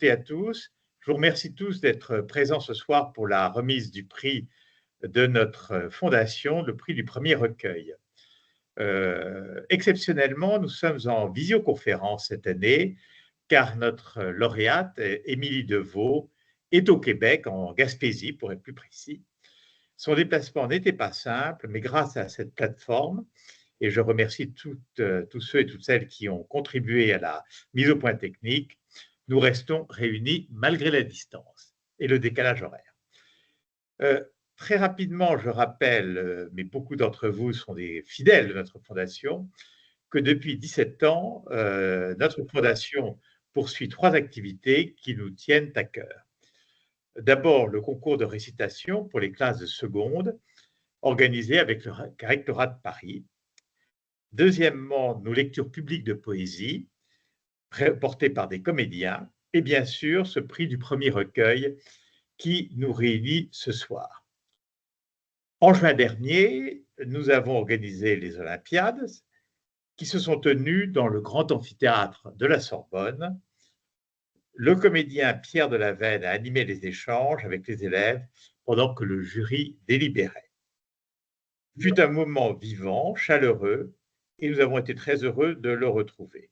et à tous. Je vous remercie tous d'être présents ce soir pour la remise du prix de notre fondation, le prix du premier recueil. Exceptionnellement, nous sommes en visioconférence cette année, car notre lauréate, Émilie Deveau, est au Québec, en Gaspésie pour être plus précis. Son déplacement n'était pas simple, mais grâce à cette plateforme, et je remercie tous ceux et toutes celles qui ont contribué à la mise au point technique, nous restons réunis malgré la distance et le décalage horaire. Très rapidement, je rappelle, mais beaucoup d'entre vous sont des fidèles de notre fondation, que depuis 17 ans, notre fondation poursuit 3 activités qui nous tiennent à cœur. D'abord, le concours de récitation pour les classes de seconde, organisé avec le rectorat de Paris. Deuxièmement, nos lectures publiques de poésie, portées par des comédiens. Et bien sûr, ce prix du premier recueil qui nous réunit ce soir. En juin dernier, nous avons organisé les Olympiades qui se sont tenues dans le grand amphithéâtre de la Sorbonne. Le comédien Pierre Delavenne a animé les échanges avec les élèves pendant que le jury délibérait. Ce fut un moment vivant, chaleureux, et nous avons été très heureux de le retrouver.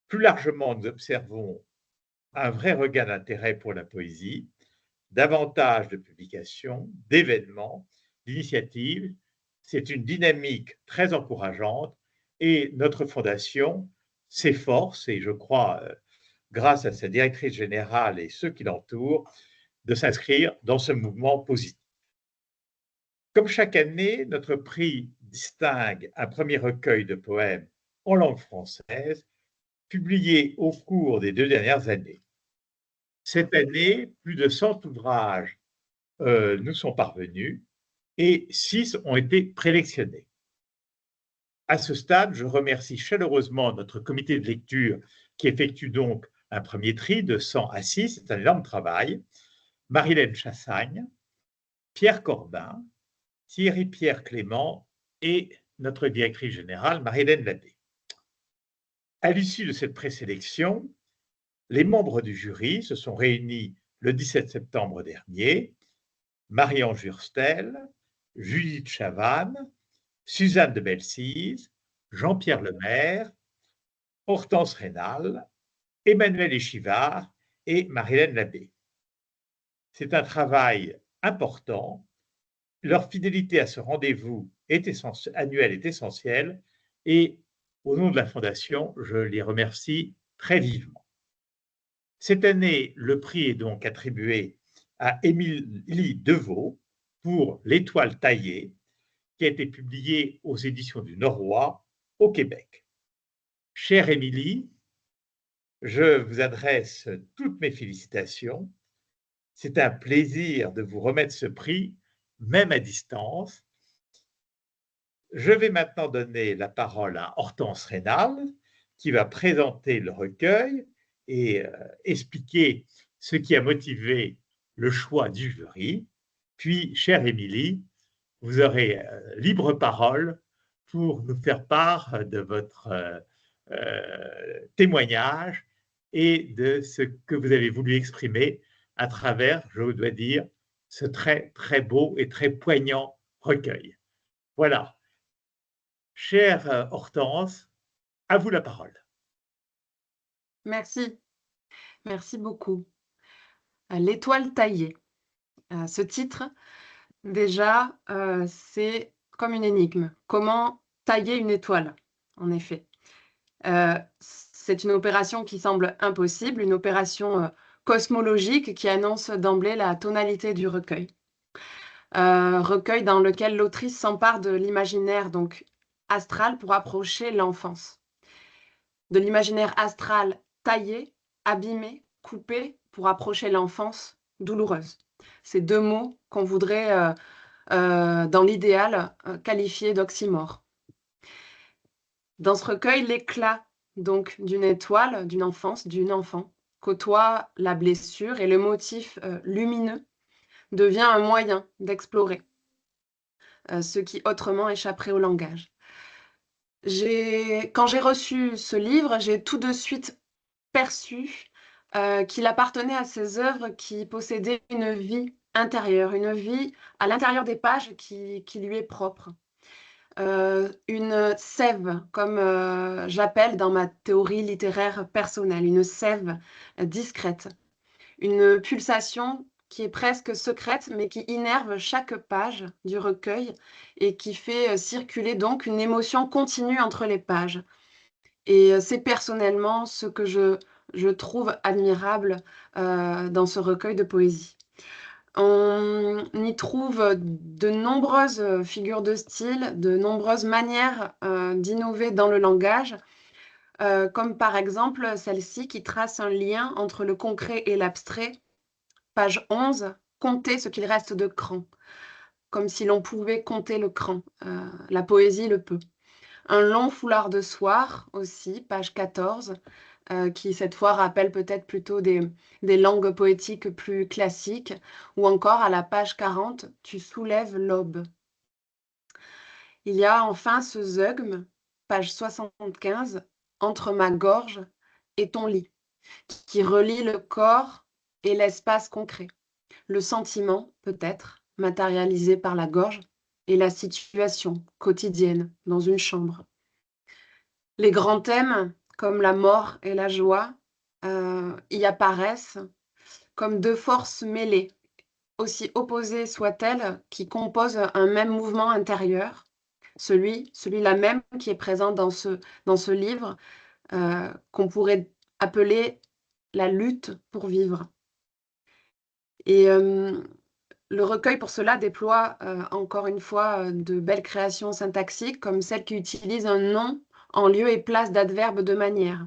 Plus largement, nous observons un vrai regain d'intérêt pour la poésie, davantage de publications, d'événements, d'initiatives. C'est une dynamique très encourageante et notre fondation s'efforce, et je crois, grâce à sa directrice générale et ceux qui l'entourent, de s'inscrire dans ce mouvement positif. Comme chaque année, notre prix distingue un premier recueil de poèmes en langue française, publié au cours des 2 dernières années. Cette année, plus de 100 ouvrages nous sont parvenus et 6 ont été présélectionnés. À ce stade, je remercie chaleureusement notre comité de lecture qui effectue donc un premier tri de 100 à 6, c'est un énorme travail, Marilène Chassagne, Pierre Corbin, Thierry-Pierre Clément et notre directrice générale, Marie-Hélène Labbé. À l'issue de cette présélection, les membres du jury se sont réunis le 17 septembre dernier. Marianne Jurstel, Judith Chavannes, Suzanne de Belsize, Jean-Pierre Lemaire, Hortense Rénal, Emmanuel Échivard et Marie-Hélène Labbé. C'est un travail important. Leur fidélité à ce rendez-vous annuel est essentielle et au nom de la Fondation, je les remercie très vivement. Cette année, le prix est donc attribué à Émilie Deveau pour L'Étoile taillée, qui a été publié aux éditions du Norrois au Québec. Chère Émilie, je vous adresse toutes mes félicitations. C'est un plaisir de vous remettre ce prix, même à distance. Je vais maintenant donner la parole à Hortense Rénal, qui va présenter le recueil et expliquer ce qui a motivé le choix du jury. Puis, chère Émilie, vous aurez libre parole pour nous faire part de votre témoignage et de ce que vous avez voulu exprimer à travers, je dois dire, ce très, très beau et très poignant recueil. Voilà. Chère Hortense, à vous la parole. Merci, merci beaucoup. L'étoile taillée. Ce titre, déjà, c'est comme une énigme. Comment tailler une étoile, en effet? C'est une opération qui semble impossible, une opération cosmologique qui annonce d'emblée la tonalité du recueil. Recueil dans lequel l'autrice s'empare de l'imaginaire donc astral pour approcher l'enfance. De l'imaginaire astral taillé, abîmé, coupé pour approcher l'enfance douloureuse. Ces 2 mots qu'on voudrait, dans l'idéal, qualifier d'oxymore. Dans ce recueil, l'éclat donc d'une étoile, d'une enfance, d'une enfant, côtoie la blessure et le motif lumineux devient un moyen d'explorer ce qui autrement échapperait au langage. Quand j'ai reçu ce livre, j'ai tout de suite perçu qu'il appartenait à ces œuvres qui possédaient une vie intérieure, une vie à l'intérieur des pages qui lui est propre. Une sève, comme j'appelle dans ma théorie littéraire personnelle, une sève discrète, une pulsation qui est presque secrète, mais qui innerve chaque page du recueil et qui fait circuler donc une émotion continue entre les pages. Et c'est personnellement ce que je trouve admirable dans ce recueil de poésie. On y trouve de nombreuses figures de style, de nombreuses manières d'innover dans le langage, comme par exemple celle-ci qui trace un lien entre le concret et l'abstrait. Page 11, compter ce qu'il reste de cran, comme si l'on pouvait compter le cran. La poésie le peut. Un long foulard de soir aussi, page 14, qui cette fois rappelle peut-être plutôt des langues poétiques plus classiques, ou encore à la page 40, tu soulèves l'aube. Il y a enfin ce zeugme, page 75, entre ma gorge et ton lit, qui relie le corps et l'espace concret, le sentiment peut-être, matérialisé par la gorge, et la situation quotidienne dans une chambre. Les grands thèmes, comme la mort et la joie, y apparaissent comme deux forces mêlées, aussi opposées soient-elles, qui composent un même mouvement intérieur, celui-là même qui est présent dans ce livre, qu'on pourrait appeler la lutte pour vivre. Et le recueil, pour cela, déploie encore une fois de belles créations syntaxiques, comme celle qui utilise un nom en lieu et place d'adverbe de manière.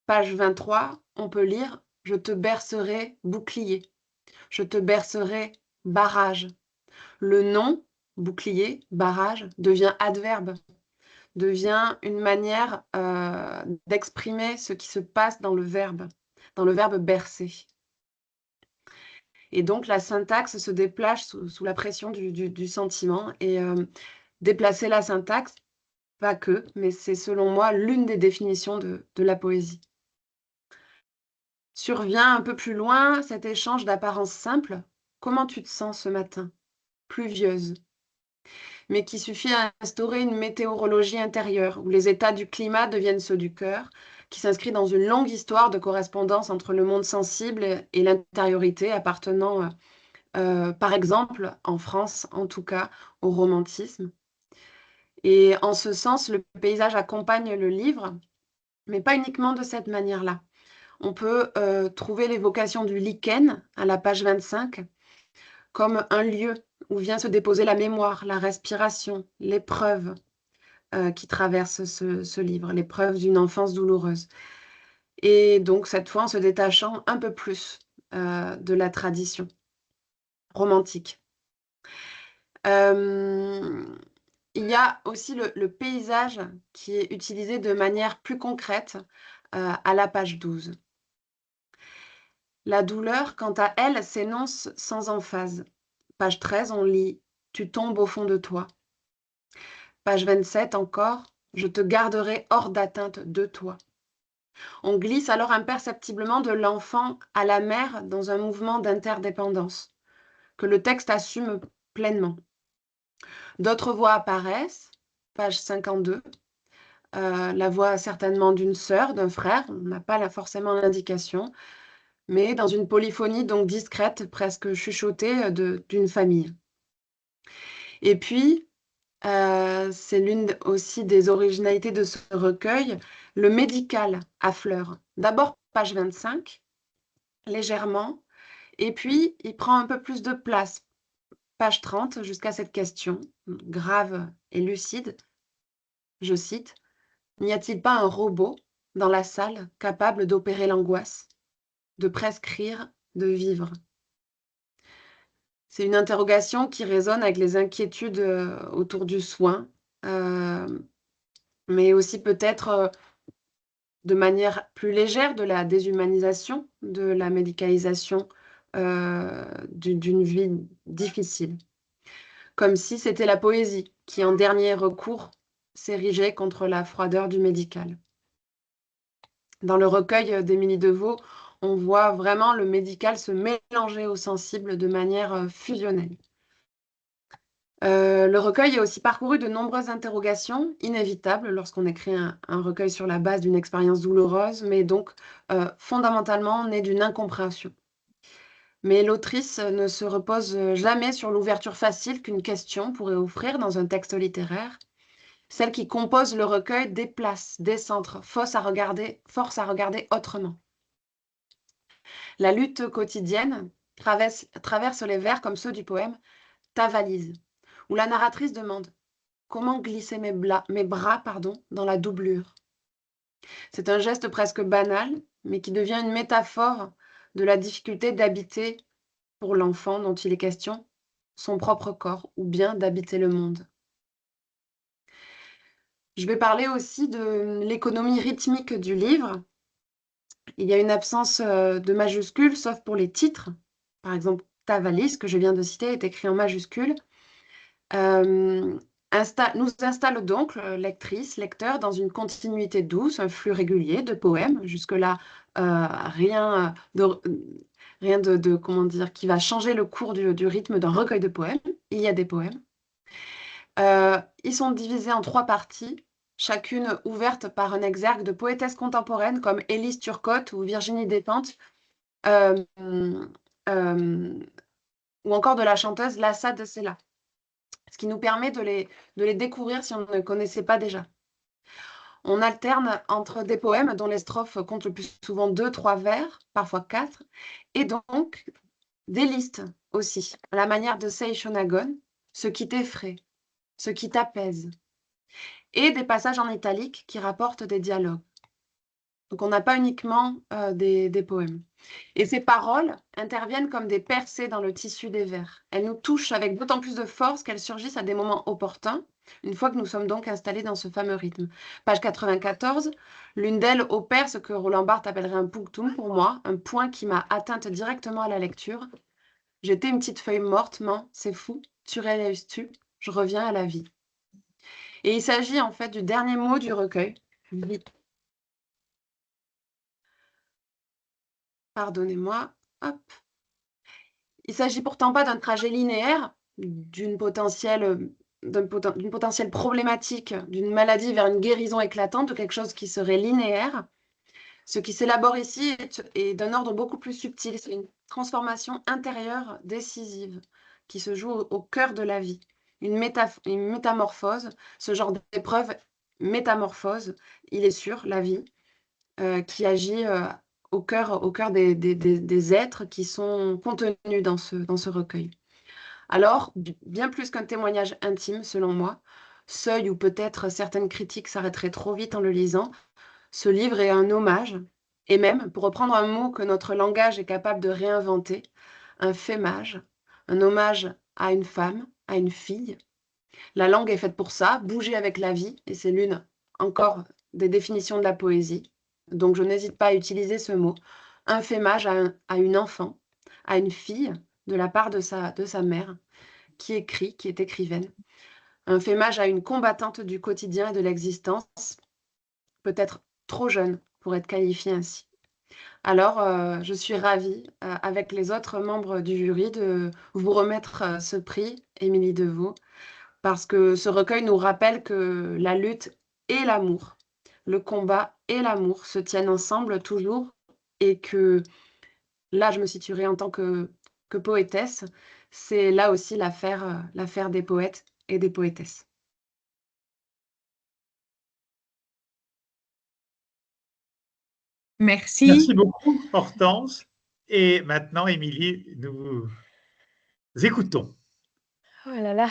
Page 23, on peut lire « Je te bercerai bouclier »,« Je te bercerai barrage ». Le nom, bouclier, barrage, devient adverbe, devient une manière d'exprimer ce qui se passe dans le verbe bercer. Et donc, la syntaxe se déplace sous la pression du sentiment. Et déplacer la syntaxe, pas que, mais c'est selon moi l'une des définitions de la poésie. Survient un peu plus loin cet échange d'apparence simple. Comment tu te sens ce matin? Pluvieuse. Mais qui suffit à instaurer une météorologie intérieure, où les états du climat deviennent ceux du cœur, qui s'inscrit dans une longue histoire de correspondance entre le monde sensible et l'intériorité appartenant, par exemple, en France, en tout cas, au romantisme. Et en ce sens, le paysage accompagne le livre, mais pas uniquement de cette manière-là. On peut trouver l'évocation du lichen à la page 25 comme un lieu où vient se déposer la mémoire, la respiration, l'épreuve qui traverse ce livre, l'épreuve d'une enfance douloureuse. Et donc, cette fois, en se détachant un peu plus de la tradition romantique. Il y a aussi le paysage qui est utilisé de manière plus concrète à la page 12. La douleur, quant à elle, s'énonce sans emphase. Page 13, on lit « Tu tombes au fond de toi ». Page 27 encore « Je te garderai hors d'atteinte de toi ». On glisse alors imperceptiblement de l'enfant à la mère dans un mouvement d'interdépendance, que le texte assume pleinement. D'autres voix apparaissent, page 52, la voix certainement d'une sœur, d'un frère, on n'a pas forcément l'indication, mais dans une polyphonie donc discrète, presque chuchotée d'une famille. Et puis, c'est l'une aussi des originalités de ce recueil, le médical affleure. D'abord, page 25, légèrement, et puis il prend un peu plus de place, page 30, jusqu'à cette question, grave et lucide. Je cite, « N'y a-t-il pas un robot dans la salle capable d'opérer l'angoisse, de prescrire, de vivre ?» C'est une interrogation qui résonne avec les inquiétudes autour du soin, mais aussi peut-être de manière plus légère de la déshumanisation, de la médicalisation d'une vie difficile. Comme si c'était la poésie qui, en dernier recours, s'érigeait contre la froideur du médical. Dans le recueil d'Émilie Devaux, on voit vraiment le médical se mélanger au sensible de manière fusionnelle. Le recueil a aussi parcouru de nombreuses interrogations inévitables lorsqu'on écrit un recueil sur la base d'une expérience douloureuse, mais donc fondamentalement né d'une incompréhension. Mais l'autrice ne se repose jamais sur l'ouverture facile qu'une question pourrait offrir dans un texte littéraire. Celle qui compose le recueil déplace, décentre, force à regarder autrement. La lutte quotidienne traverse les vers comme ceux du poème Ta valise, où la narratrice demande comment glisser mes bras dans la doublure. C'est un geste presque banal, mais qui devient une métaphore de la difficulté d'habiter, pour l'enfant dont il est question, son propre corps, ou bien d'habiter le monde. Je vais parler aussi de l'économie rythmique du livre. Il y a une absence de majuscules, sauf pour les titres. Par exemple, Ta valise, que je viens de citer, est écrit en majuscules. Nous installe donc, lectrice, lecteur, dans une continuité douce, un flux régulier de poèmes. Jusque-là, rien de comment dire, qui va changer le cours du rythme d'un recueil de poèmes. Il y a des poèmes. Ils sont divisés en 3 parties, chacune ouverte par un exergue de poétesses contemporaines comme Élise Turcotte ou Virginie Despentes, euh, euh, ou encore de la chanteuse Lassa de Sela, ce qui nous permet de les découvrir si on ne connaissait pas déjà. On alterne entre des poèmes dont les strophes comptent le plus souvent 2, 3 vers, parfois 4, et donc des listes aussi, à la manière de Sei Shonagon, ce qui t'effraie, ce qui t'apaise, et des passages en italique qui rapportent des dialogues. Donc on n'a pas uniquement des poèmes. Et ces paroles interviennent comme des percées dans le tissu des vers. Elles nous touchent avec d'autant plus de force qu'elles surgissent à des moments opportuns, une fois que nous sommes donc installés dans ce fameux rythme. Page 94, l'une d'elles opère ce que Roland Barthes appellerait un punctum pour moi, un point qui m'a atteinte directement à la lecture. J'étais une petite feuille morte, mais c'est fou, tu réalises-tu, je reviens à la vie. Et il s'agit en fait du dernier mot du recueil, vie. Pardonnez-moi, hop. Il s'agit pourtant pas d'un trajet linéaire, d'une potentielle problématique, d'une maladie vers une guérison éclatante, de quelque chose qui serait linéaire. Ce qui s'élabore ici est d'un ordre beaucoup plus subtil. C'est une transformation intérieure décisive qui se joue au cœur de la vie. Une métamorphose, ce genre d'épreuve métamorphose, il est sûr, la vie, qui agit au cœur des êtres qui sont contenus dans ce recueil. Alors, bien plus qu'un témoignage intime, selon moi, seuil où peut-être certaines critiques s'arrêteraient trop vite en le lisant, ce livre est un hommage, et même, pour reprendre un mot que notre langage est capable de réinventer, un fémage, un hommage à une femme, à une fille. La langue est faite pour ça, bouger avec la vie, et c'est l'une encore des définitions de la poésie. Donc je n'hésite pas à utiliser ce mot. Un fémage à une enfant, à une fille, de la part de sa mère, qui écrit, qui est écrivaine. Un fémage à une combattante du quotidien et de l'existence, peut-être trop jeune pour être qualifiée ainsi. Alors, je suis ravie, avec les autres membres du jury, de vous remettre ce prix, Émilie Deveau, parce que ce recueil nous rappelle que la lutte et l'amour, le combat et l'amour se tiennent ensemble toujours, et que là, je me situerai en tant que poétesse, c'est là aussi l'affaire des poètes et des poétesses. Merci. Merci beaucoup, Hortense. Et maintenant, Émilie, nous vous écoutons. Oh là là.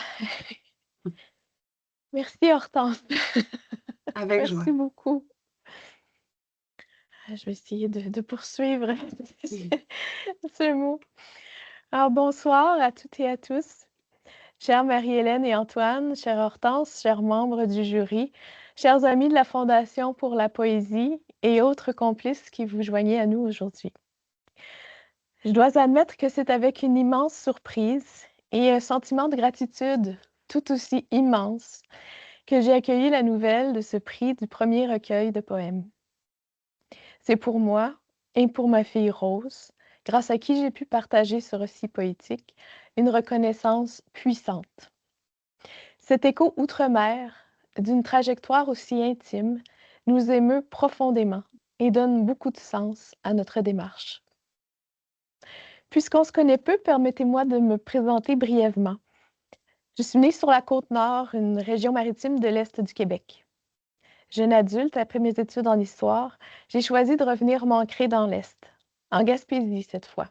Merci Hortense. Avec joie. Merci beaucoup. Je vais essayer de poursuivre ce mot. Alors, bonsoir à toutes et à tous. Chère Marie-Hélène et Antoine, chère Hortense, chers membres du jury, chers amis de la Fondation pour la poésie et autres complices qui vous joignez à nous aujourd'hui. Je dois admettre que c'est avec une immense surprise et un sentiment de gratitude tout aussi immense que j'ai accueilli la nouvelle de ce prix du premier recueil de poèmes. C'est pour moi et pour ma fille Rose, grâce à qui j'ai pu partager ce récit poétique, une reconnaissance puissante. Cet écho outre-mer, d'une trajectoire aussi intime, nous émeut profondément et donne beaucoup de sens à notre démarche. Puisqu'on se connaît peu, permettez-moi de me présenter brièvement. Je suis née sur la Côte-Nord, une région maritime de l'Est du Québec. Jeune adulte, après mes études en histoire, j'ai choisi de revenir m'ancrer dans l'Est, en Gaspésie cette fois.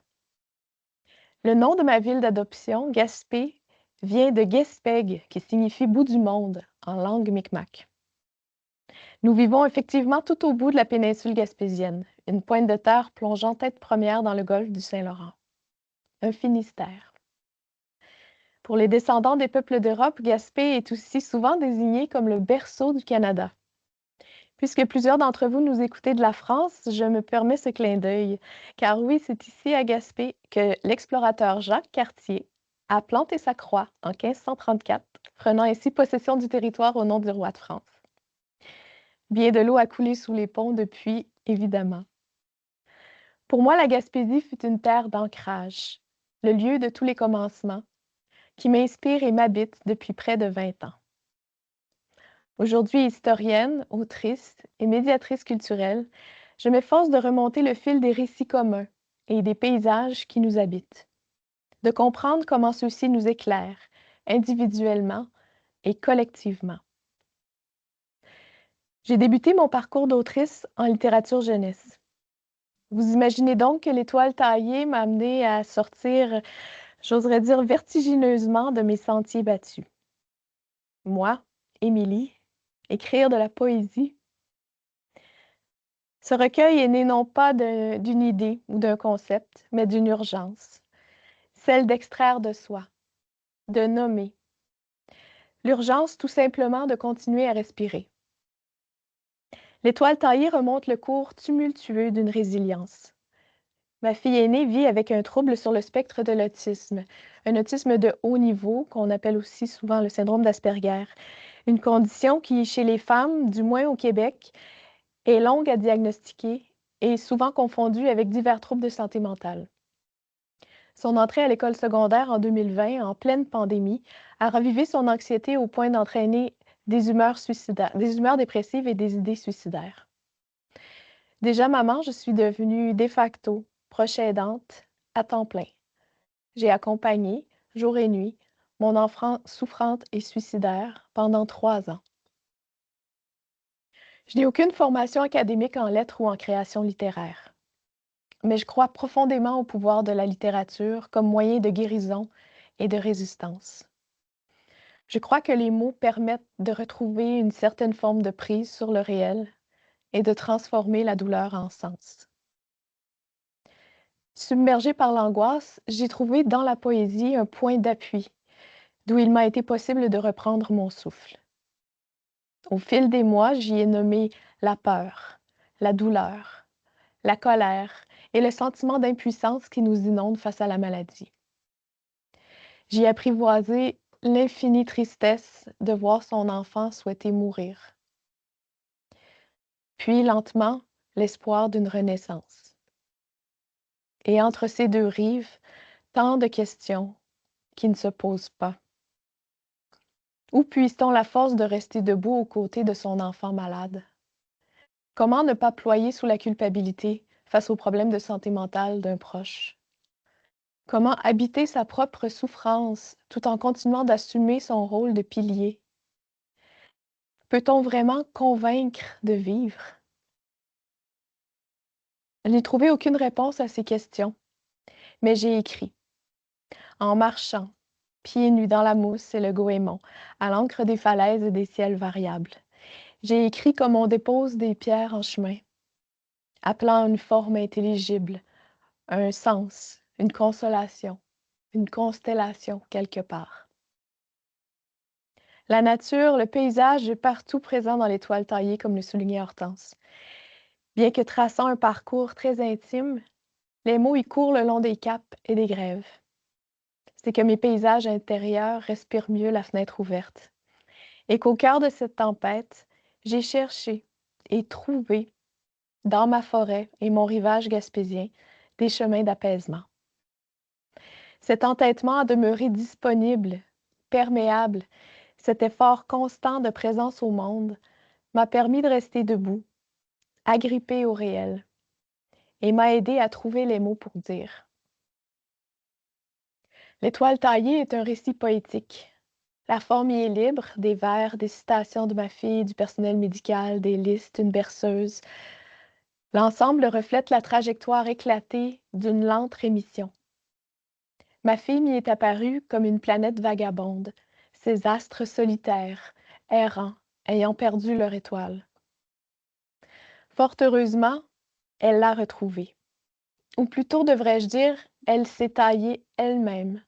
Le nom de ma ville d'adoption, Gaspé, vient de Gaspég, qui signifie bout du monde en langue micmac. Nous vivons effectivement tout au bout de la péninsule gaspésienne, une pointe de terre plongeant tête première dans le golfe du Saint-Laurent. Un Finistère. Pour les descendants des peuples d'Europe, Gaspé est aussi souvent désigné comme le berceau du Canada. Puisque plusieurs d'entre vous nous écoutez de la France, je me permets ce clin d'œil, car oui, c'est ici à Gaspé que l'explorateur Jacques Cartier a planté sa croix en 1534, prenant ainsi possession du territoire au nom du roi de France. Bien de l'eau a coulé sous les ponts depuis, évidemment. Pour moi, la Gaspésie fut une terre d'ancrage, le lieu de tous les commencements, qui m'inspire et m'habite depuis près de 20 ans. Aujourd'hui historienne, autrice et médiatrice culturelle, je m'efforce de remonter le fil des récits communs et des paysages qui nous habitent, de comprendre comment ceux-ci nous éclairent, individuellement et collectivement. J'ai débuté mon parcours d'autrice en littérature jeunesse. Vous imaginez donc que l'étoile taillée m'a amenée à sortir, j'oserais dire vertigineusement, de mes sentiers battus. Moi, Émilie, écrire de la poésie. Ce recueil est né non pas d'une idée ou d'un concept, mais d'une urgence, celle d'extraire de soi, de nommer. L'urgence tout simplement de continuer à respirer. L'étoile taillée remonte le cours tumultueux d'une résilience. Ma fille aînée vit avec un trouble sur le spectre de l'autisme, un autisme de haut niveau qu'on appelle aussi souvent le syndrome d'Asperger, une condition qui, chez les femmes, du moins au Québec, est longue à diagnostiquer et souvent confondue avec divers troubles de santé mentale. Son entrée à l'école secondaire en 2020, en pleine pandémie, a ravivé son anxiété au point d'entraîner des humeurs dépressives et des idées suicidaires. Déjà maman, je suis devenue de facto proche aidante à temps plein. J'ai accompagné, jour et nuit, mon enfant souffrante et suicidaire pendant 3 ans. Je n'ai aucune formation académique en lettres ou en création littéraire, mais je crois profondément au pouvoir de la littérature comme moyen de guérison et de résistance. Je crois que les mots permettent de retrouver une certaine forme de prise sur le réel et de transformer la douleur en sens. Submergée par l'angoisse, j'ai trouvé dans la poésie un point d'appui, d'où il m'a été possible de reprendre mon souffle. Au fil des mois, j'y ai nommé la peur, la douleur, la colère et le sentiment d'impuissance qui nous inonde face à la maladie. J'y ai apprivoisé l'infinie tristesse de voir son enfant souhaiter mourir. Puis, lentement, l'espoir d'une renaissance. Et entre ces deux rives, tant de questions qui ne se posent pas. Où puise-t-on la force de rester debout aux côtés de son enfant malade? Comment ne pas ployer sous la culpabilité face aux problèmes de santé mentale d'un proche? Comment habiter sa propre souffrance tout en continuant d'assumer son rôle de pilier? Peut-on vraiment convaincre de vivre? Je n'ai trouvé aucune réponse à ces questions, mais j'ai écrit. En marchant, pieds nus dans la mousse et le goémon, à l'encre des falaises et des ciels variables. J'ai écrit comme on dépose des pierres en chemin, appelant une forme intelligible, un sens, une consolation, une constellation quelque part. La nature, le paysage est partout présent dans l'étoile taillée, comme le soulignait Hortense. Bien que traçant un parcours très intime, les mots y courent le long des caps et des grèves. C'est que mes paysages intérieurs respirent mieux la fenêtre ouverte. Et qu'au cœur de cette tempête, j'ai cherché et trouvé dans ma forêt et mon rivage gaspésien, des chemins d'apaisement. Cet entêtement à demeurer disponible, perméable, cet effort constant de présence au monde m'a permis de rester debout, agrippé au réel, et m'a aidé à trouver les mots pour dire. L'étoile taillée est un récit poétique. La forme y est libre, des vers, des citations de ma fille, du personnel médical, des listes, une berceuse. L'ensemble reflète la trajectoire éclatée d'une lente rémission. Ma fille m'y est apparue comme une planète vagabonde, ses astres solitaires, errants, ayant perdu leur étoile. Fort heureusement, elle l'a retrouvée. Ou plutôt devrais-je dire, elle s'est taillée elle-même,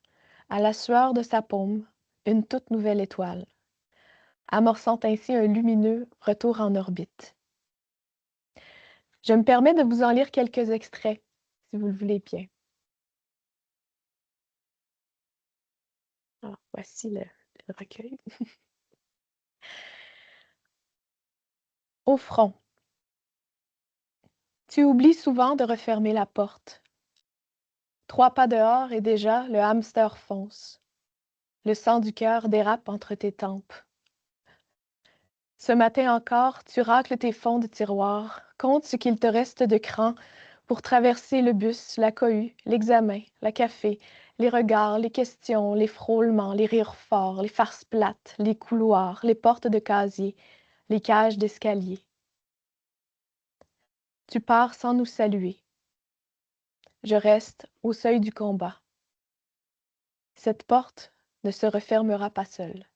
à la sueur de sa paume, une toute nouvelle étoile, amorçant ainsi un lumineux retour en orbite. Je me permets de vous en lire quelques extraits, si vous le voulez bien. Alors, voici le recueil. Au front. Tu oublies souvent de refermer la porte. 3 pas dehors et déjà le hamster fonce. Le sang du cœur dérape entre tes tempes. Ce matin encore, tu racles tes fonds de tiroir, compte ce qu'il te reste de cran pour traverser le bus, la cohue, l'examen, la café, les regards, les questions, les frôlements, les rires forts, les farces plates, les couloirs, les portes de casier, les cages d'escalier. Tu pars sans nous saluer. Je reste au seuil du combat. Cette porte ne se refermera pas seule.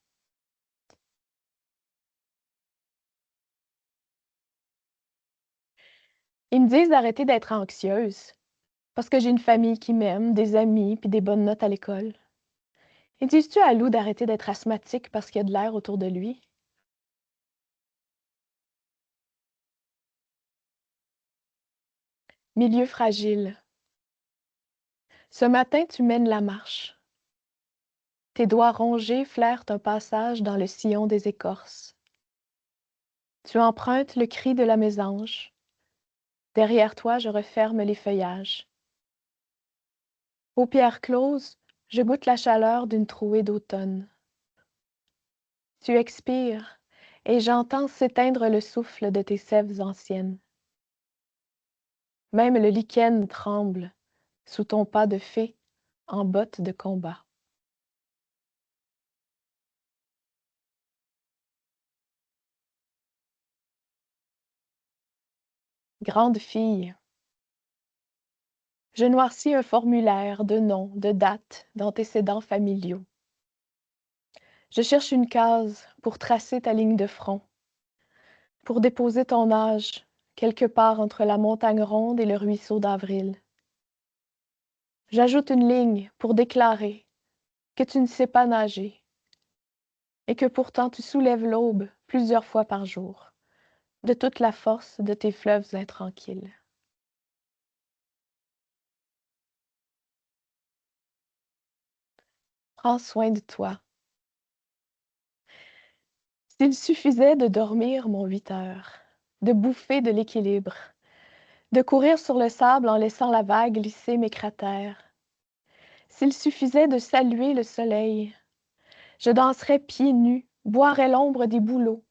Ils me disent d'arrêter d'être anxieuse parce que j'ai une famille qui m'aime, des amis puis des bonnes notes à l'école. Et dis-tu à Lou d'arrêter d'être asthmatique parce qu'il y a de l'air autour de lui? Milieu fragile. Ce matin, tu mènes la marche. Tes doigts rongés flairent un passage dans le sillon des écorces. Tu empruntes le cri de la mésange. Derrière toi, je referme les feuillages. Paupières closes, je goûte la chaleur d'une trouée d'automne. Tu expires, et j'entends s'éteindre le souffle de tes sèves anciennes. Même le lichen tremble sous ton pas de fée en bottes de combat. Grande fille, je noircis un formulaire de noms, de dates, d'antécédents familiaux. Je cherche une case pour tracer ta ligne de front, pour déposer ton âge quelque part entre la montagne ronde et le ruisseau d'avril. J'ajoute une ligne pour déclarer que tu ne sais pas nager et que pourtant tu soulèves l'aube plusieurs fois par jour, de toute la force de tes fleuves intranquilles. Prends soin de toi. S'il suffisait de dormir mon 8 heures, de bouffer de l'équilibre, de courir sur le sable en laissant la vague lisser mes cratères, s'il suffisait de saluer le soleil, je danserais pieds nus, boirais l'ombre des bouleaux,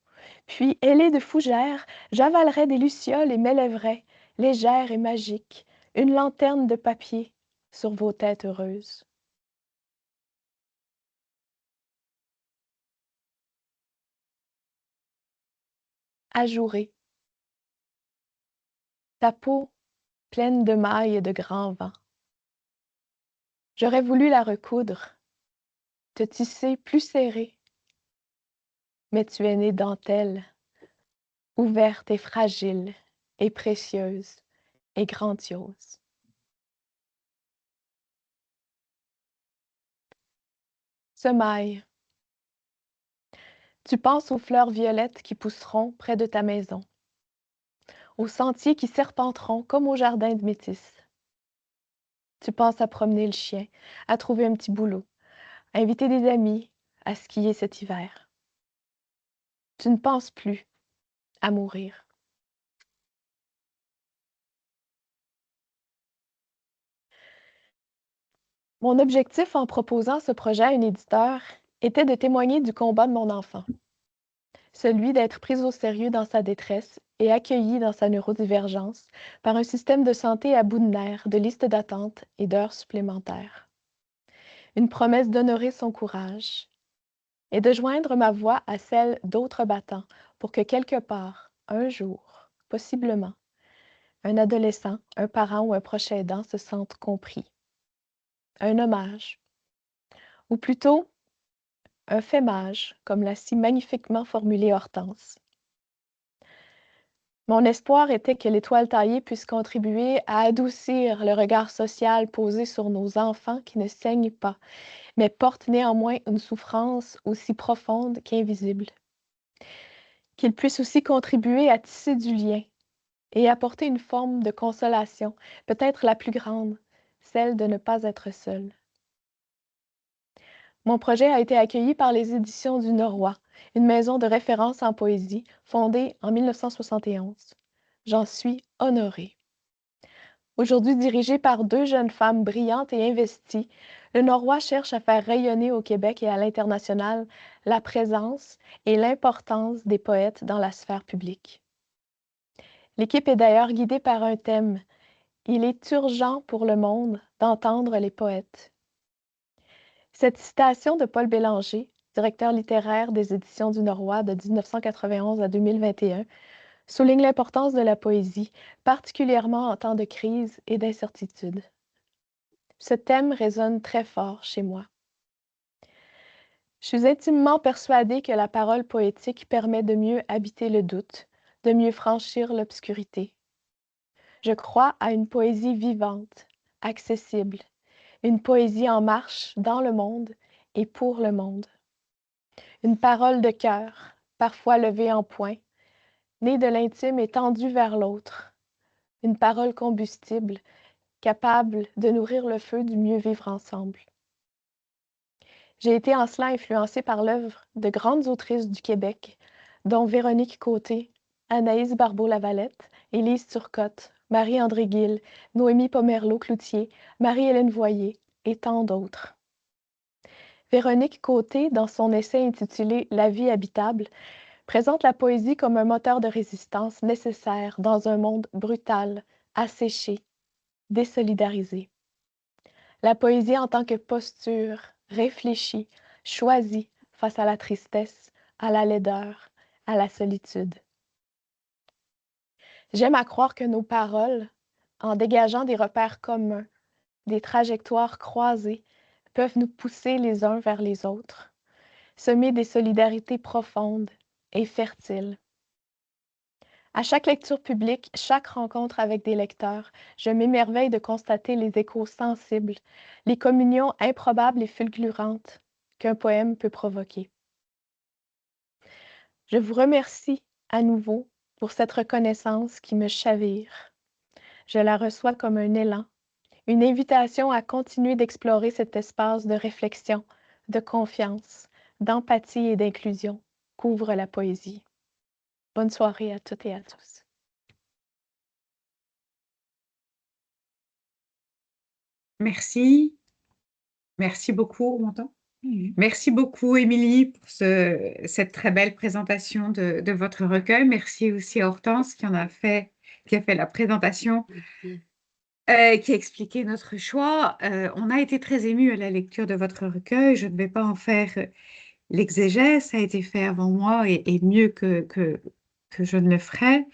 puis, ailée de fougères, j'avalerais des lucioles et m'élèverais, légère et magique, une lanterne de papier sur vos têtes heureuses. Ajourée, ta peau pleine de mailles et de grands vents. J'aurais voulu la recoudre, te tisser plus serré, mais tu es née dentelle, ouverte et fragile, et précieuse, et grandiose. Semaille, tu penses aux fleurs violettes qui pousseront près de ta maison, aux sentiers qui serpenteront comme au jardin de métis. Tu penses à promener le chien, à trouver un petit boulot, à inviter des amis, à skier cet hiver. Tu ne penses plus à mourir. Mon objectif en proposant ce projet à un éditeur était de témoigner du combat de mon enfant, celui d'être pris au sérieux dans sa détresse et accueilli dans sa neurodivergence par un système de santé à bout de nerfs, de listes d'attente et d'heures supplémentaires. Une promesse d'honorer son courage et de joindre ma voix à celle d'autres battants pour que quelque part, un jour, possiblement, un adolescent, un parent ou un proche aidant se sente compris. Un hommage, ou plutôt un fémage, comme l'a si magnifiquement formulé Hortense. Mon espoir était que l'étoile taillée puisse contribuer à adoucir le regard social posé sur nos enfants qui ne saignent pas, mais portent néanmoins une souffrance aussi profonde qu'invisible. Qu'il puisse aussi contribuer à tisser du lien et apporter une forme de consolation, peut-être la plus grande, celle de ne pas être seul. Mon projet a été accueilli par les Éditions du Norrois, une maison de référence en poésie fondée en 1971. J'en suis honorée. Aujourd'hui dirigé par deux jeunes femmes brillantes et investies, le Norrois cherche à faire rayonner au Québec et à l'international la présence et l'importance des poètes dans la sphère publique. L'équipe est d'ailleurs guidée par un thème. Il est urgent pour le monde d'entendre les poètes. Cette citation de Paul Bélanger, directeur littéraire des Éditions du Norrois de 1991 à 2021, souligne l'importance de la poésie, particulièrement en temps de crise et d'incertitude. Ce thème résonne très fort chez moi. Je suis intimement persuadée que la parole poétique permet de mieux habiter le doute, de mieux franchir l'obscurité. Je crois à une poésie vivante, accessible, une poésie en marche dans le monde et pour le monde. Une parole de cœur, parfois levée en poing, née de l'intime et tendue vers l'autre. Une parole combustible, capable de nourrir le feu du mieux vivre ensemble. J'ai été en cela influencée par l'œuvre de grandes autrices du Québec, dont Véronique Côté, Anaïs Barbeau-Lavalette, Élise Turcotte, Marie-André Gill, Noémie Pomerleau-Cloutier, Marie-Hélène Voyer et tant d'autres. Véronique Côté, dans son essai intitulé La vie habitable, présente la poésie comme un moteur de résistance nécessaire dans un monde brutal, asséché, désolidarisé. La poésie en tant que posture, réfléchie, choisie face à la tristesse, à la laideur, à la solitude. J'aime à croire que nos paroles, en dégageant des repères communs, des trajectoires croisées, peuvent nous pousser les uns vers les autres, semer des solidarités profondes et fertiles. À chaque lecture publique, chaque rencontre avec des lecteurs, je m'émerveille de constater les échos sensibles, les communions improbables et fulgurantes qu'un poème peut provoquer. Je vous remercie à nouveau pour cette reconnaissance qui me chavire. Je la reçois comme un élan, une invitation à continuer d'explorer cet espace de réflexion, de confiance, d'empathie et d'inclusion qu'ouvre la poésie. Bonne soirée à toutes et à tous. Merci. Merci beaucoup, on m'entend? Merci beaucoup, Émilie, pour cette très belle présentation de votre recueil. Merci aussi à Hortense qui a fait la présentation, qui a expliqué notre choix. On a été très émus à la lecture de votre recueil. Je ne vais pas en faire l'exégèse, ça a été fait avant moi et mieux que je ne le ferai.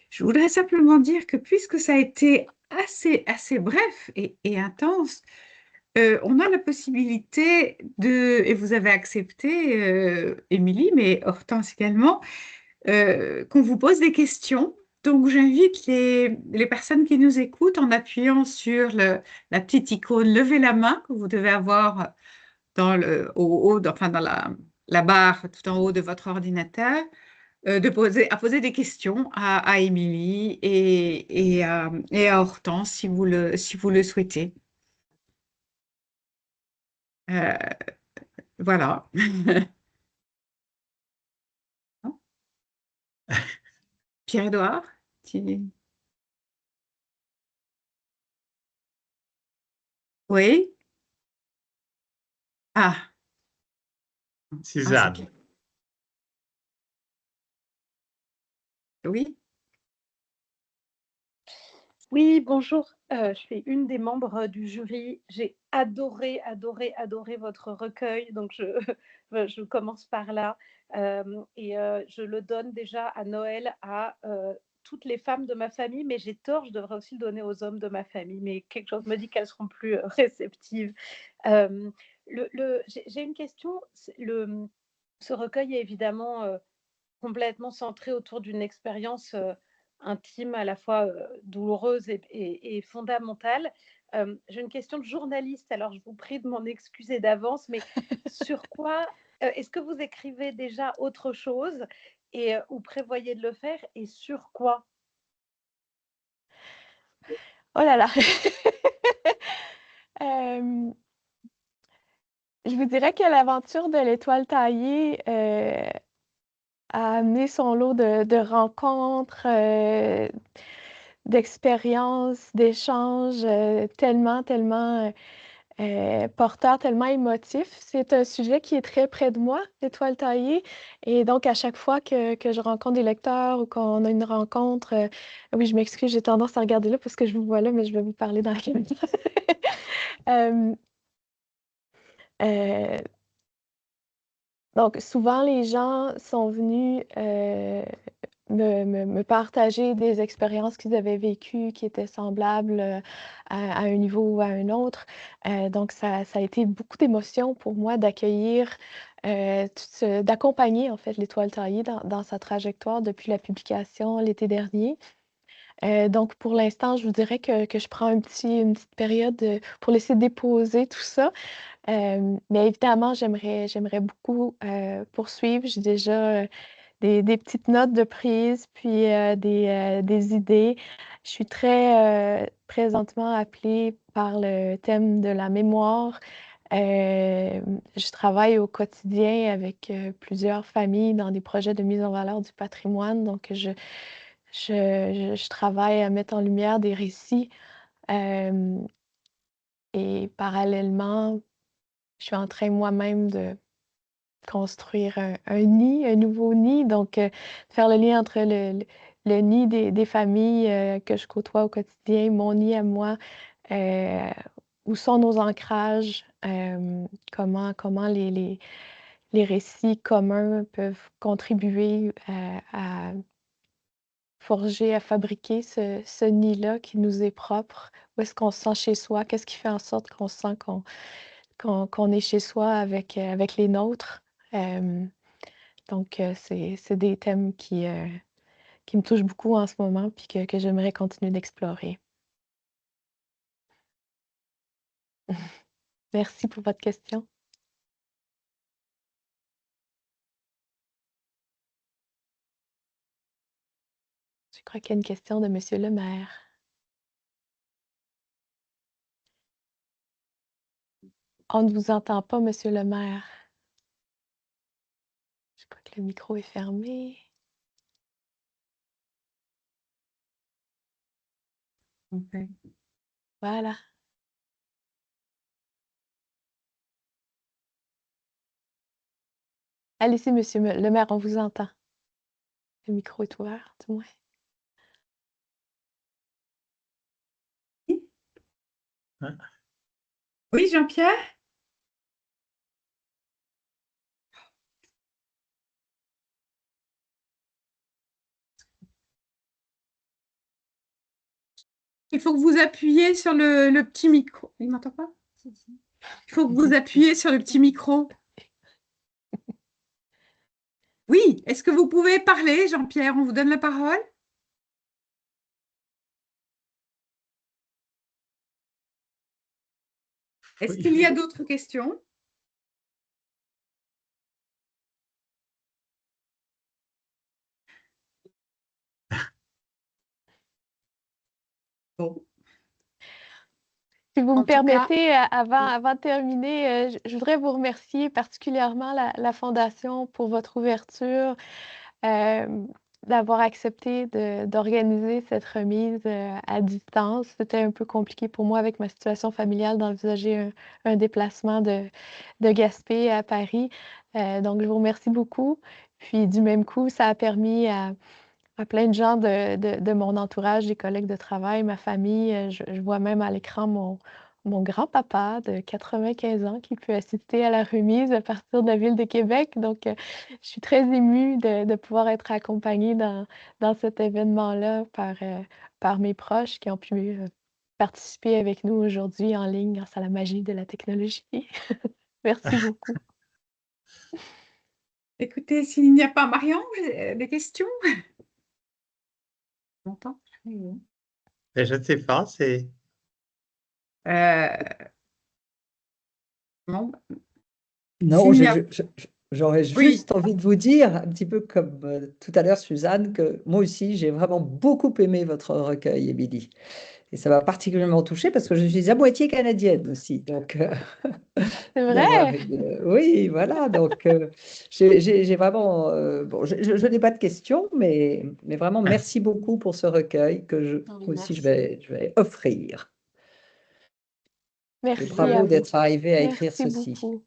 Je voudrais simplement dire que puisque ça a été assez bref et intense, on a la possibilité et vous avez accepté, Émilie, mais Hortense également, qu'on vous pose des questions. Donc, j'invite les personnes qui nous écoutent en appuyant sur la petite icône Levez la main que vous devez avoir dans la barre tout en haut de votre ordinateur, à poser des questions à Émilie et à Hortense si vous le souhaitez. Euh, voilà. Pierre-Édouard, oui, Ah, c'est Suzanne. clair. Oui, Oui, bonjour. Je suis une des membres du jury. J'ai adoré, adoré, adoré votre recueil. Donc, je commence par là. Je le donne déjà à Noël à toutes les femmes de ma famille, mais j'ai tort, je devrais aussi le donner aux hommes de ma famille. Mais quelque chose me dit qu'elles seront plus réceptives. J'ai une question. Ce recueil est évidemment complètement centré autour d'une expérience intime, à la fois douloureuse et fondamentale. J'ai une question de journaliste, alors je vous prie de m'en excuser d'avance, mais sur quoi est-ce que vous écrivez déjà autre chose ou prévoyez de le faire et sur quoi? Oh là là! Euh, je vous dirais que l'aventure de l'étoile taillée a amené son lot de rencontres, d'expériences, d'échanges tellement porteur, tellement émotif. C'est un sujet qui est très près de moi, l'étoile taillée. Et donc, à chaque fois que je rencontre des lecteurs ou qu'on a une rencontre, oui, je m'excuse, j'ai tendance à regarder là parce que je vous vois là, mais je vais vous parler dans la caméra. Euh, euh, donc, souvent, les gens sont venus me partager des expériences qu'ils avaient vécues qui étaient semblables à un niveau ou à un autre. Donc, ça a été beaucoup d'émotions pour moi d'accueillir, d'accompagner en fait l'étoile taillée dans sa trajectoire depuis la publication l'été dernier. Donc, pour l'instant, je vous dirais que je prends une petite période pour laisser déposer tout ça. Mais évidemment, j'aimerais beaucoup poursuivre. J'ai déjà des petites notes de prise, puis des idées. Je suis très présentement appelée par le thème de la mémoire. Je travaille au quotidien avec plusieurs familles dans des projets de mise en valeur du patrimoine. Donc, je travaille à mettre en lumière des récits. euh, et parallèlement, je suis en train moi-même de construire un nid, un nouveau nid. Donc, faire le lien entre le nid des familles que je côtoie au quotidien, mon nid à moi, euh, où sont nos ancrages, comment les récits communs peuvent contribuer à forger, à fabriquer ce nid-là qui nous est propre. Où est-ce qu'on se sent chez soi? Qu'est-ce qui fait en sorte qu'on se sent qu'on est chez soi avec les nôtres? Euh, donc, c'est des thèmes qui me touchent beaucoup en ce moment puis que j'aimerais continuer d'explorer. Merci pour votre question. Je crois qu'il y a une question de Monsieur le maire. On ne vous entend pas, Monsieur le maire. Je crois que le micro est fermé. ok. Voilà. Allez-y, Monsieur le maire, on vous entend. Le micro est ouvert, du moins. Hein? Oui, Jean-Pierre? Il faut que vous appuyiez sur le petit micro. Il m'entend pas? Il faut que vous appuyiez sur le petit micro. Oui, est-ce que vous pouvez parler, Jean-Pierre? On vous donne la parole. Est-ce qu'il y a d'autres questions? Bon. Si vous En me tout cas, permettez, avant de terminer, je voudrais vous remercier particulièrement la Fondation pour votre ouverture. d'avoir accepté d'organiser cette remise à distance. C'était un peu compliqué pour moi avec ma situation familiale d'envisager un déplacement de Gaspé à Paris. Donc, je vous remercie beaucoup. Puis, du même coup, ça a permis à plein de gens de mon entourage, des collègues de travail, ma famille. Je vois même à l'écran mon grand-papa de 95 ans qui peut assister à la remise à partir de la ville de Québec. Donc, je suis très émue de pouvoir être accompagnée dans cet événement-là par mes proches qui ont pu participer avec nous aujourd'hui en ligne grâce à la magie de la technologie. Merci beaucoup. Écoutez, s'il n'y a pas Marion, j'ai des questions? Longtemps. Mais je ne sais pas, c'est... Euh, non, Non, s'il n'y a... j'aurais Oui, juste envie de vous dire, un petit peu comme tout à l'heure, Suzanne, que moi aussi, j'ai vraiment beaucoup aimé votre recueil, Émilie. Et ça m'a particulièrement touchée parce que je suis à moitié canadienne aussi. Donc, C'est donc voilà, vrai? oui, voilà. Donc, j'ai vraiment. Bon, je n'ai pas de questions, mais vraiment, merci beaucoup pour ce recueil que Oui, moi aussi, merci. je vais offrir. Et Merci à bravo vous. d'être arrivé à écrire Merci ceci. beaucoup.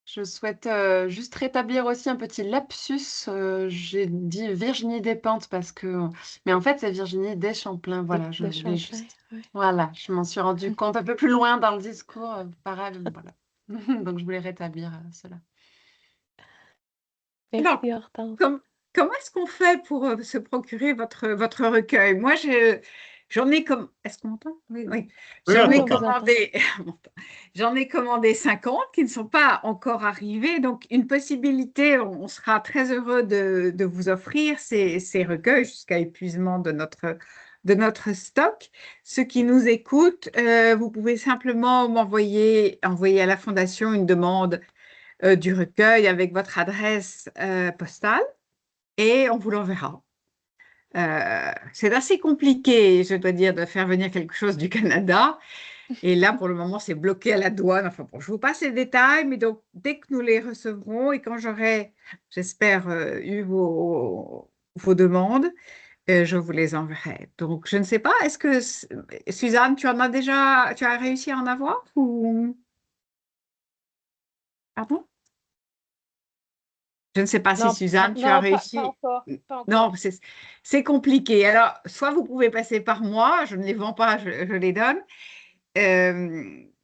Je souhaite juste rétablir aussi un petit lapsus. J'ai dit Virginie Despentes parce que... Mais en fait, c'est Virginie Deschamplain. Voilà, je De voulais Champlain, juste... ouais. Voilà, je m'en suis rendu compte un peu plus loin dans le discours. Pareil, voilà. Donc, je voulais rétablir cela. alors, Merci, Hortense. comment est-ce qu'on fait pour se procurer votre recueil? Moi, j'en ai comme... Est-ce qu'on m'entend? Oui, oui. Oui, J'en on ai on vous t'entend. entend. commandé... J'en ai commandé 50 qui ne sont pas encore arrivés. Donc, une possibilité, on sera très heureux de vous offrir ces recueils jusqu'à épuisement de notre stock. Ceux qui nous écoutent, vous pouvez simplement envoyer à la Fondation une demande du recueil avec votre adresse postale et on vous l'enverra. C'est assez compliqué, je dois dire, de faire venir quelque chose du Canada. Et là, pour le moment, c'est bloqué à la douane. Enfin bon, je vous passe les détails, mais donc dès que nous les recevrons et quand j'aurai, j'espère, eu vos demandes, je vous les enverrai. Donc, je ne sais pas, est-ce que, Suzanne, tu as réussi à en avoir ou... Pardon? Je ne sais pas si Non, Suzanne, tu as non, pas réussi. encore, pas Non, encore. c'est compliqué. Alors, soit vous pouvez passer par moi, je ne les vends pas, je les donne.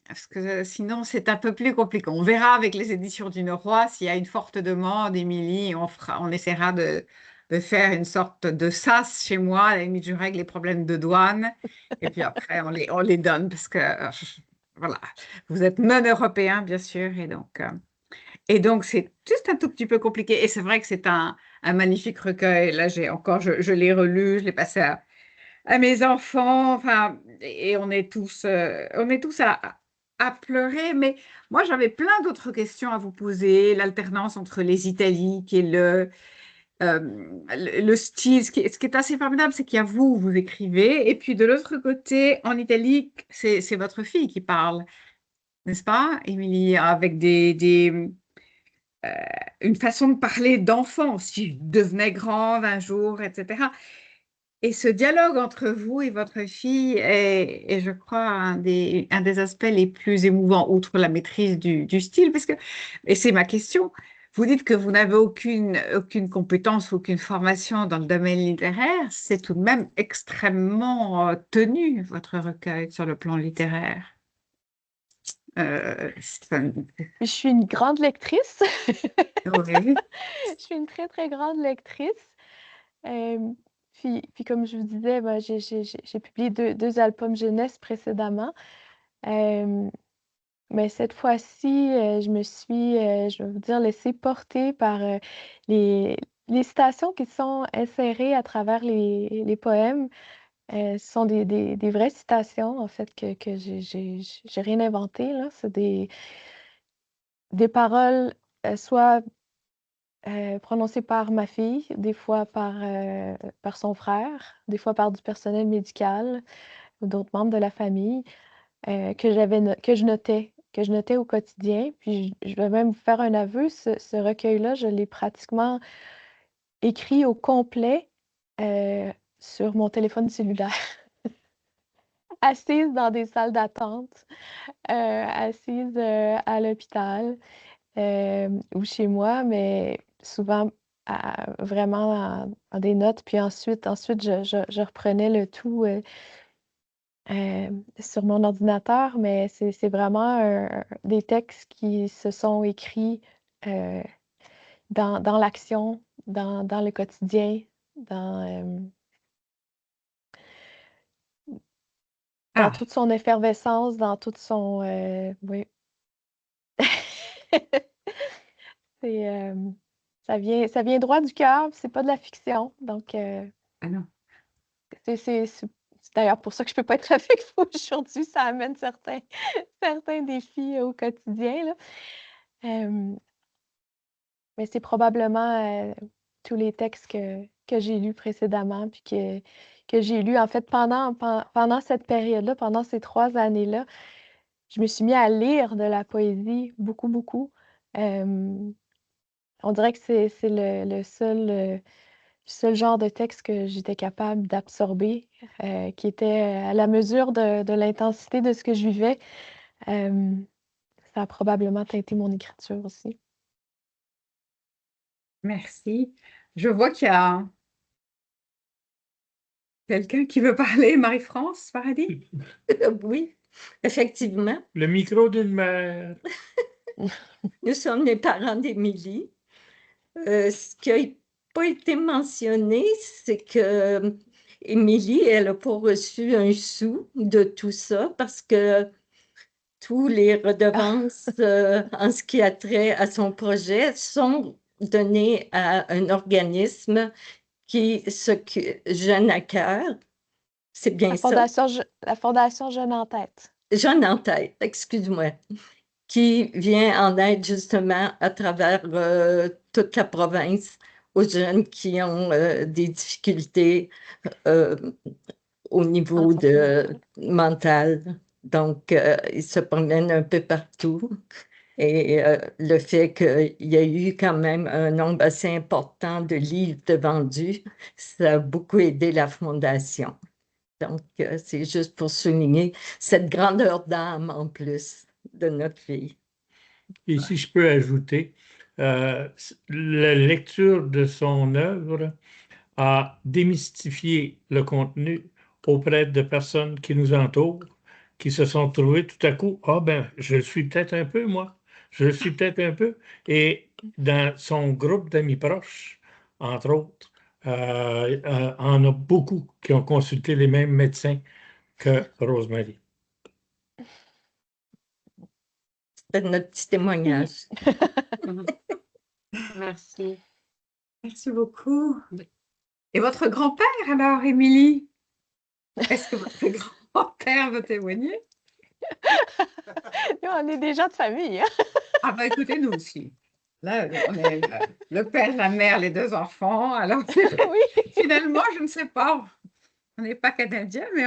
Parce que sinon, c'est un peu plus compliqué. On verra avec les éditions du Noroît s'il y a une forte demande, Émilie, on essaiera de faire une sorte de sas chez moi. À la limite, je règle les problèmes de douane. Et puis après, on les donne parce que, voilà, vous êtes non européen, bien sûr. Et donc, c'est juste un tout petit peu compliqué. Et c'est vrai que c'est un magnifique recueil. Là, je l'ai relu, je l'ai passé à mes enfants. Enfin, et on est tous à pleurer. Mais moi, j'avais plein d'autres questions à vous poser. L'alternance entre les italiques et le style. Ce qui est assez formidable, c'est qu'il y a vous écrivez. Et puis, de l'autre côté, en italique, c'est votre fille qui parle, n'est-ce pas, Émilie, avec une façon de parler d'enfant, si je devenais grande un jour, etc. Et ce dialogue entre vous et votre fille est, je crois, un des aspects les plus émouvants, outre la maîtrise du style, et c'est ma question, vous dites que vous n'avez aucune compétence, aucune formation dans le domaine littéraire, c'est tout de même extrêmement tenu, votre recueil sur le plan littéraire. Enfin, Je suis une grande lectrice. oui. Je suis une très, très grande lectrice. Puis comme je vous disais, ben, j'ai publié deux albums jeunesse précédemment. Mais cette fois-ci, je me suis, je vais vous dire, laissée porter par les citations qui sont insérées à travers les poèmes. Ce sont des vraies citations, en fait, que j'ai rien inventé, là. C'est des paroles, soit prononcées par ma fille, des fois par son frère, des fois par du personnel médical ou d'autres membres de la famille, que je notais au quotidien. Puis je vais même vous faire un aveu, ce recueil-là, je l'ai pratiquement écrit au complet sur mon téléphone cellulaire, assise dans des salles d'attente, assise à l'hôpital ou chez moi, mais souvent vraiment en des notes. Puis ensuite je reprenais le tout sur mon ordinateur, mais c'est vraiment des textes qui se sont écrits dans l'action, dans le quotidien, dans Ah, toute son effervescence, dans toute son... oui. C'est, ça vient droit du cœur, puis c'est pas de la fiction. Donc, ah non. c'est d'ailleurs pour ça que je peux pas être avec vous aujourd'hui. Ça amène certains défis au quotidien, là. Mais c'est probablement tous les textes que j'ai lus précédemment, puis que j'ai lus en fait pendant cette période-là, pendant ces 3 années-là. Je me suis mis à lire de la poésie beaucoup, beaucoup. On dirait que c'est le seul genre de texte que j'étais capable d'absorber, qui était à la mesure de l'intensité de ce que je vivais. Ça a probablement teinté mon écriture aussi. Merci. Je vois qu'il y a quelqu'un qui veut parler, Marie-France Paradis. Oui, effectivement. Le micro d'une mère. Nous sommes les parents d'Émilie. Ce qui n'a pas été mentionné, c'est que Émilie, elle n'a pas reçu un sou de tout ça parce que tous les redevances en ce qui a trait à son projet sont données à un organisme qui s'occupe Jeunes à cœur. C'est bien ça? La Fondation Jeunes en tête. Jeunes en tête, excuse-moi, qui vient en aide justement à travers toute la province aux jeunes qui ont des difficultés au niveau mental. Donc, ils se promènent un peu partout. Et le fait qu'il y a eu quand même un nombre assez important de livres de vendus, ça a beaucoup aidé la Fondation. Donc, c'est juste pour souligner cette grandeur d'âme en plus de notre fille. Et si je peux ajouter, la lecture de son œuvre a démystifié le contenu auprès de personnes qui nous entourent, qui se sont trouvées tout à coup, ah ben, je le suis peut-être un peu, moi, je le suis peut-être un peu. Et dans son groupe d'amis proches, entre autres, en a beaucoup qui ont consulté les mêmes médecins que Rosemary. C'est notre petit témoignage. Merci. Merci beaucoup. Et votre grand-père alors, Émilie? Est-ce que votre grand-père veut témoigner? On est déjà de famille, hein? Ah bah écoutez, nous aussi. Là, on est le père, la mère, les 2 enfants. Alors Oui. finalement, je ne sais pas, on n'est pas canadiens, mais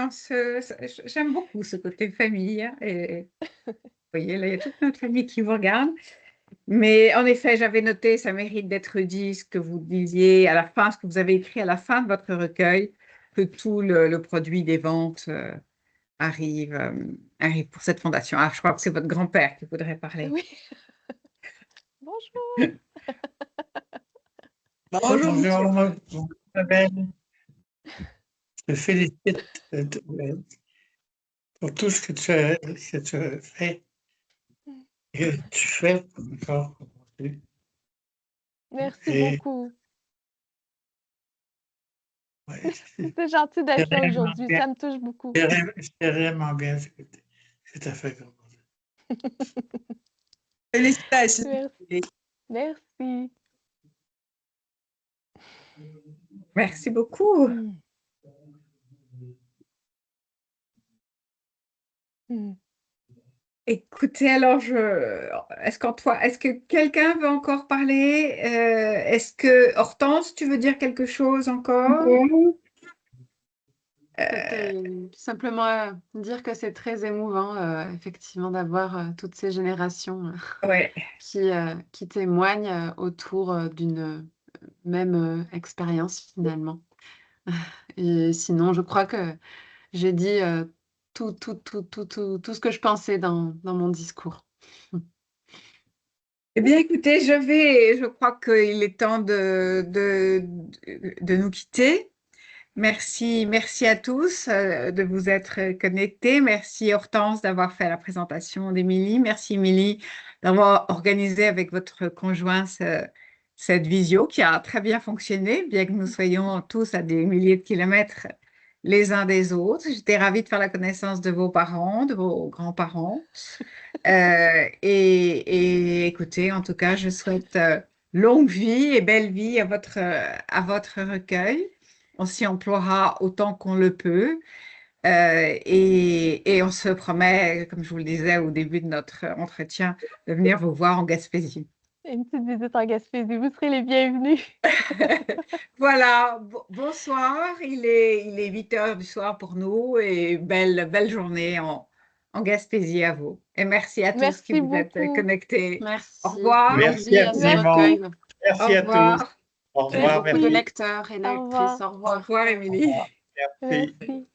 j'aime beaucoup ce côté famille, hein. Et vous voyez, là, il y a toute notre famille qui vous regarde. Mais en effet, j'avais noté, ça mérite d'être dit, ce que vous disiez à la fin, ce que vous avez écrit à la fin de votre recueil, que tout le produit des ventes arrive pour cette fondation. Ah, je crois que c'est votre grand-père qui voudrait parler. Oui. Bonjour. Bonjour, monsieur. Bonjour, Isabelle. Je te félicite pour tout ce que tu as fait et que tu fais encore. Merci Et- beaucoup. Ouais, C'est gentil d'être là vraiment aujourd'hui. bien. Ça me touche beaucoup. c'est vraiment bien ce que tu as fait. Félicitations. Merci. Merci beaucoup. Écoutez, alors, est-ce que quelqu'un veut encore parler? Est-ce que, Hortense, tu veux dire quelque chose encore? Simplement dire que c'est très émouvant, effectivement, d'avoir toutes ces générations Ouais. qui témoignent autour même expérience finalement. Et sinon, je crois que j'ai dit tout ce que je pensais dans mon discours. Eh bien, écoutez, je crois qu'il est temps de nous quitter. Merci à tous de vous être connectés. Merci Hortense d'avoir fait la présentation d'Émilie. Merci Émilie d'avoir organisé avec votre conjoint cette visio qui a très bien fonctionné, bien que nous soyons tous à des milliers de kilomètres les uns des autres. J'étais ravie de faire la connaissance de vos parents, de vos grands-parents. Et écoutez, en tout cas, je souhaite longue vie et belle vie à votre recueil. On s'y emploiera autant qu'on le peut. Et on se promet, comme je vous le disais au début de notre entretien, de venir vous voir en Gaspésie. Une petite visite en Gaspésie, vous serez les bienvenus. Voilà, bonsoir. Il est 8 heures du soir pour nous et belle journée en Gaspésie à vous. Et merci à tous Merci qui vous êtes beaucoup. connectés. Merci. Au revoir. Merci à ce infiniment. recueil. Merci Au à revoir. tous. Au Et revoir, beaucoup de merci. lecteurs et lectrices. Au revoir. Au revoir. revoir, Émilie. Merci. Merci.